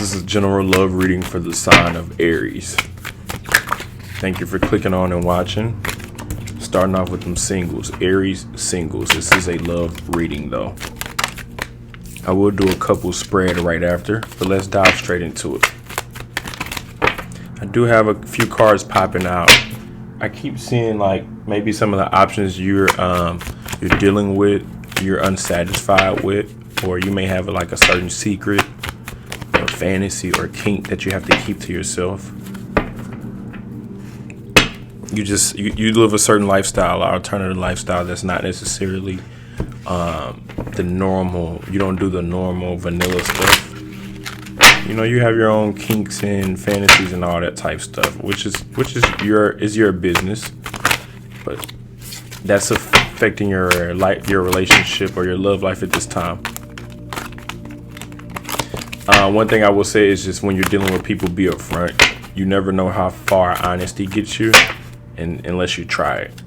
is a general love reading for the sign of Aries. Thank you for clicking on and watching. Starting off with them singles, Aries singles. This is a love reading though. I will do a couple spread right after, but let's dive straight into it. I do have a few cards popping out. I keep seeing like maybe some of the options you're dealing with, you're unsatisfied with, or you may have like a certain secret or fantasy or kink that you have to keep to yourself. You live a certain lifestyle, or alternative lifestyle that's not necessarily the normal. You don't do the normal vanilla stuff. You know, you have your own kinks and fantasies and all that type stuff, which is your business, but that's affecting your life, your relationship, or your love life at this time. One thing I will say is just when you're dealing with people, be upfront. You never know how far honesty gets you, unless you try it.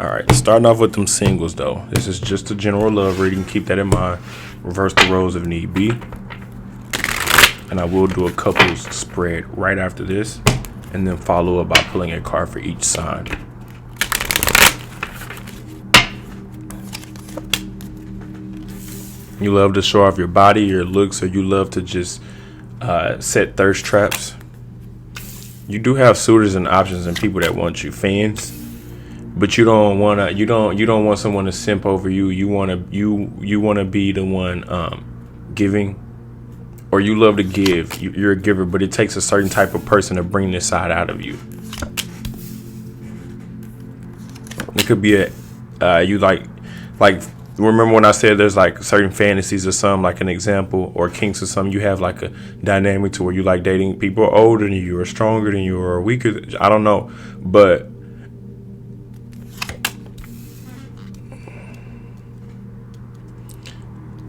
All right, starting off with them singles though. This is just a general love reading. Keep that in mind. Reverse the roles if need be. And I will do a couples spread right after this, and then follow up by pulling a card for each sign. You love to show off your body, your looks, or you love to just set thirst traps. You do have suitors and options and people that want you, fans, but you don't want someone to simp over you. You wanna be the one giving. Or you love to give. You're a giver, but it takes a certain type of person to bring this side out of you. It could be you like remember when I said there's like certain fantasies or something, like an example, or kinks or something. You have like a dynamic to where you like dating people older than you, or stronger than you, or weaker. I don't know, but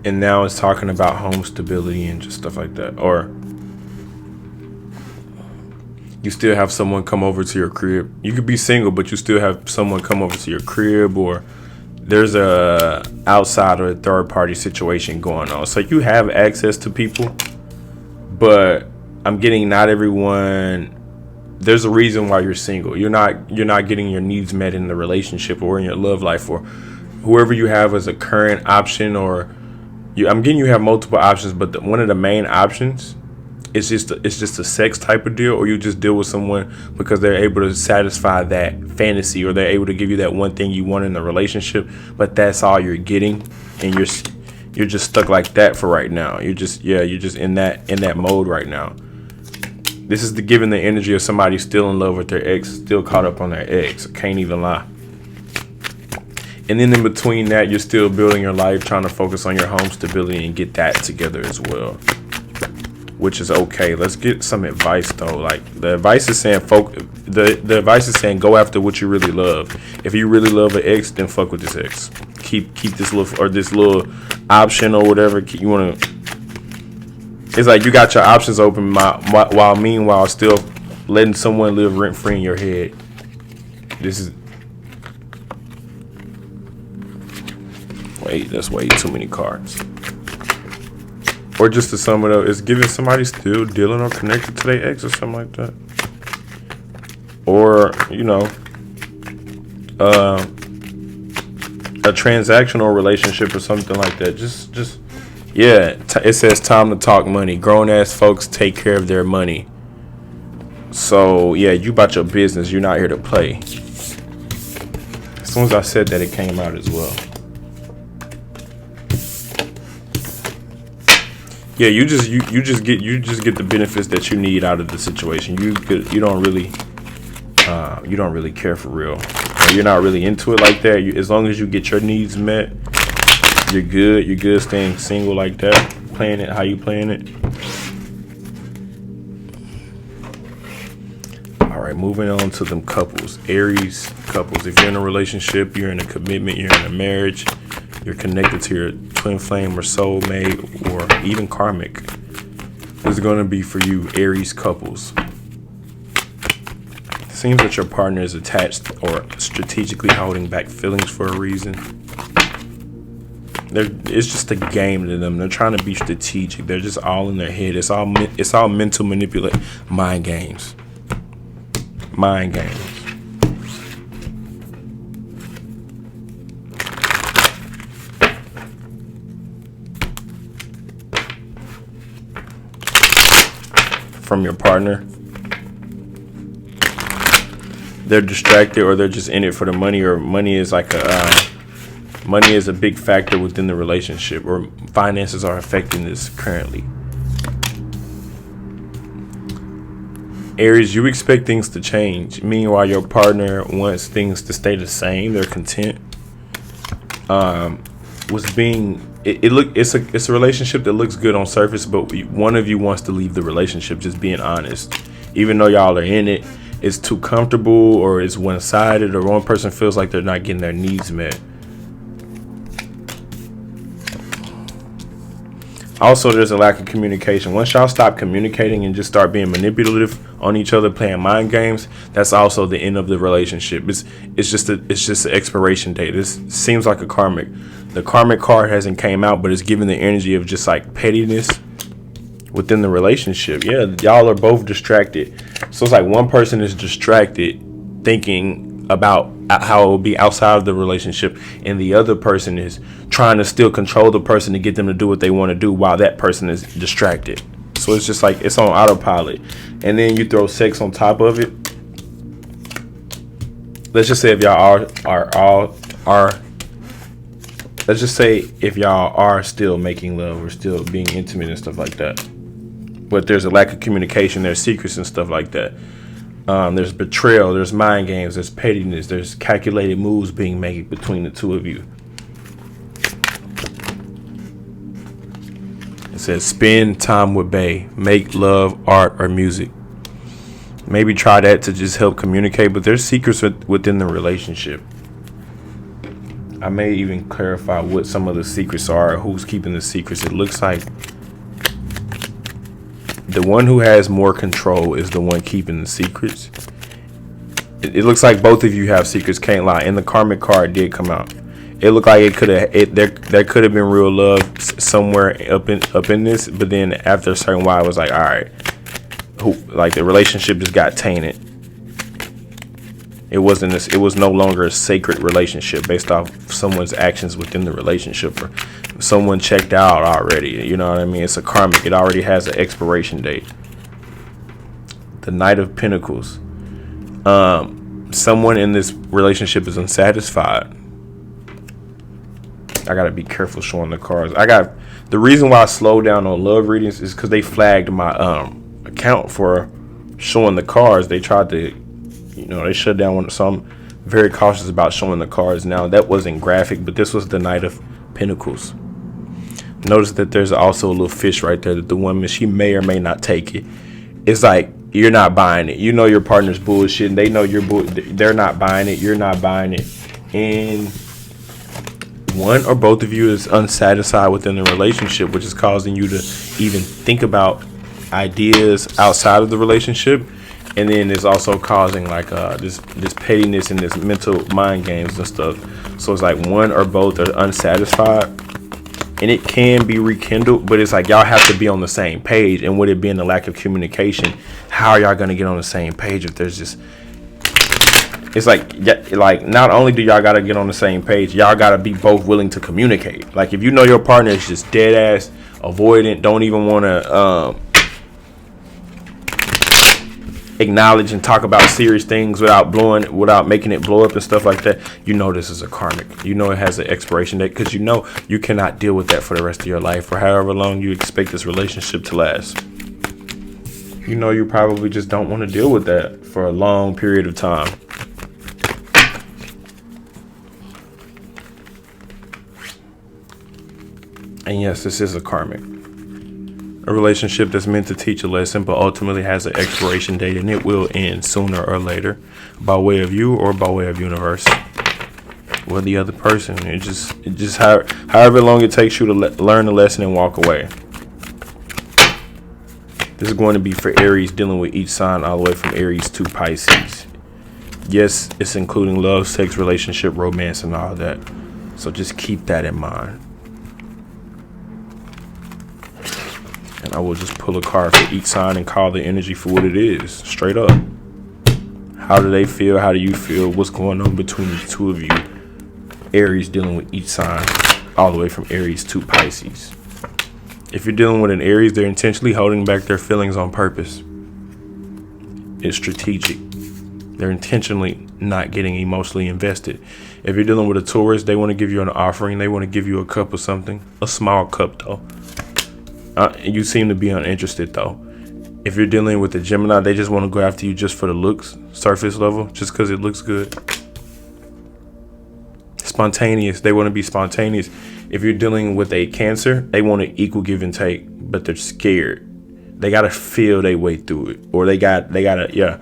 and now it's talking about home stability and just stuff like that. Or you still have someone come over to your crib. You could be single, but you still have someone come over to your crib, or there's a outside or a third party situation going on. So you have access to people, but I'm getting not everyone. There's a reason why you're single. You're not getting your needs met in the relationship or in your love life, or whoever you have as a current option, or I'm getting you have multiple options, but one of the main options is just a sex type of deal, or you just deal with someone because they're able to satisfy that fantasy, or they're able to give you that one thing you want in the relationship, but that's all you're getting, and you're just stuck like that for right now. You're just in that mode right now. This is giving the energy of somebody still in love with their ex, still caught up on their ex. I can't even lie. And then in between that, you're still building your life, trying to focus on your home stability and get that together as well, which is okay. Let's get some advice though. Like the advice is saying, the advice is saying, go after what you really love. If you really love an ex, then fuck with this ex. Keep this little option or whatever you want to. It's like you got your options open while meanwhile still letting someone live rent free in your head. That's way too many cards. Or just to sum it up, it's giving somebody still dealing or connected to their ex or something like that. Or, a transactional relationship or something like that. It says time to talk money. Grown ass folks take care of their money. So, yeah, you about your business. You're not here to play. As soon as I said that, it came out as well. Yeah, you just get the benefits that you need out of the situation. You don't really care for real. You're not really into it like that. As long as you get your needs met, you're good. You're good staying single like that, playing it how you playing it. All right, moving on to them couples, Aries couples. If you're in a relationship, you're in a commitment, you're in a marriage, you're connected to your twin flame or soulmate or even karmic, this is going to be for you, Aries couples. It seems that your partner is attached or strategically holding back feelings for a reason. It's just a game to them. They're trying to be strategic. They're just all in their head. It's all mental manipulate, mind games. Mind games. From your partner. They're distracted, or they're just in it for the money, or money is like money is a big factor within the relationship, or finances are affecting this currently. Aries, you expect things to change. Meanwhile, your partner wants things to stay the same. They're content. It's a relationship that looks good on surface, but one of you wants to leave the relationship. Just being honest, even though y'all are in it, it's too comfortable, or it's one-sided, or one person feels like they're not getting their needs met. Also, there's a lack of communication. Once y'all stop communicating and just start being manipulative on each other, playing mind games, that's also the end of the relationship. It's just an expiration date. This seems like a karmic. The karmic card hasn't came out, but it's giving the energy of just like pettiness within the relationship. Yeah, y'all are both distracted. So it's like one person is distracted thinking about how it will be outside of the relationship, and the other person is trying to still control the person to get them to do what they want to do while that person is distracted. So it's just like it's on autopilot. And then you throw sex on top of it. Let's just say if y'all let's just say if y'all are still making love or still being intimate and stuff like that, but there's a lack of communication, there's secrets and stuff like that. There's betrayal, there's mind games, there's pettiness, there's calculated moves being made between the two of you. It says spend time with bae, make love, art, or music. Maybe try that to just help communicate, but there's secrets within the relationship. I may even clarify what some of the secrets are, who's keeping the secrets. It looks like the one who has more control is the one keeping the secrets. It looks like both of you have secrets, can't lie. And the karmic card did come out. It looked like there could have been real love somewhere up in this, but then after a certain while, it was like, all right, like the relationship just got tainted. It was no longer a sacred relationship based off someone's actions within the relationship, or someone checked out already. You know what I mean? It's a karmic. It already has an expiration date. The Knight of Pentacles. Someone in this relationship is unsatisfied. I gotta be careful showing the cards. The reason why I slowed down on love readings is because they flagged my account for showing the cards. They tried to, they shut down one, so I'm very cautious about showing the cards now. That wasn't graphic, but this was the Knight of Pentacles. Notice that there's also a little fish right there that the woman, she may or may not take it. It's like you're not buying it. You know your partner's bullshit, and they know you're they're not buying it. You're not buying it, and one or both of you is unsatisfied within the relationship, which is causing you to even think about ideas outside of the relationship. And then it's also causing like this pettiness and this mental mind games and stuff. So it's like one or both are unsatisfied, and it can be rekindled, but it's like y'all have to be on the same page. And with it being a lack of communication, how are y'all gonna get on the same page if there's just, it's like not only do y'all gotta get on the same page, y'all gotta be both willing to communicate. Like if you know your partner is just dead ass avoidant, don't even want to acknowledge and talk about serious things without making it blow up and stuff like that, this is a karmic. It has an expiration date, because you cannot deal with that for the rest of your life, or however long you expect this relationship to last. You probably just don't want to deal with that for a long period of time. And yes, this is a karmic. A relationship that's meant to teach a lesson, but ultimately has an expiration date, and it will end sooner or later, by way of you or by way of universe, or the other person. It just however long it takes you to learn the lesson and walk away. This is going to be for Aries, dealing with each sign all the way from Aries to Pisces. Yes, it's including love, sex, relationship, romance, and all that. So just keep that in mind. And I will just pull a card for each sign and call the energy for what it is, straight up. How do they feel? How do you feel? What's going on between the two of you? Aries dealing with each sign, all the way from Aries to Pisces. If you're dealing with an Aries, they're intentionally holding back their feelings on purpose. It's strategic. They're intentionally not getting emotionally invested. If you're dealing with a Taurus, they want to give you an offering. They want to give you a cup of something, a small cup though. You seem to be uninterested though. If you're dealing with a Gemini, they just want to go after you just for the looks, surface level, just because it looks good. Spontaneous. They want to be spontaneous. If you're dealing with a Cancer, they want an equal give and take, but they're scared. They got to feel their way through it. Or they got to, yeah.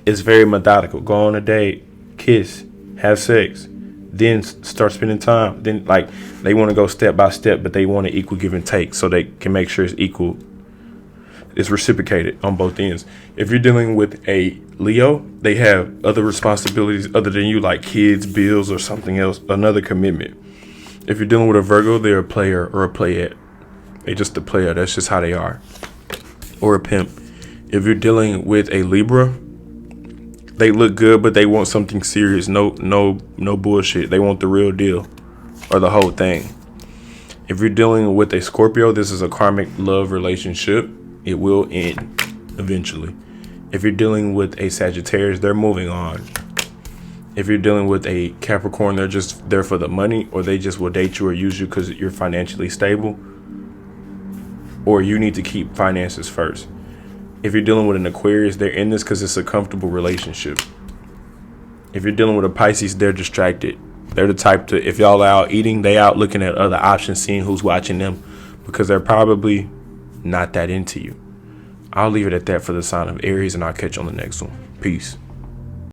It's very methodical. Go on a date, kiss, have sex, then start spending time. Then, like, they want to go step by step, but they want an equal give and take so they can make sure it's equal. It's reciprocated on both ends. If you're dealing with a Leo, they have other responsibilities other than you, like kids, bills, or something else, another commitment. If you're dealing with a Virgo, they're a player or a playette. They're just a player. That's just how they are. Or a pimp. If you're dealing with a Libra, they look good, but they want something serious. No bullshit. They want the real deal or the whole thing. If you're dealing with a Scorpio, this is a karmic love relationship. It will end eventually. If you're dealing with a Sagittarius, they're moving on. If you're dealing with a Capricorn, they're just there for the money, or they just will date you or use you because you're financially stable, or you need to keep finances first. If you're dealing with an Aquarius, they're in this because it's a comfortable relationship. If you're dealing with a Pisces, they're distracted. They're the type to, if y'all are out eating, they out looking at other options, seeing who's watching them, because they're probably not that into you. I'll leave it at that for the sign of Aries, and I'll catch you on the next one. Peace.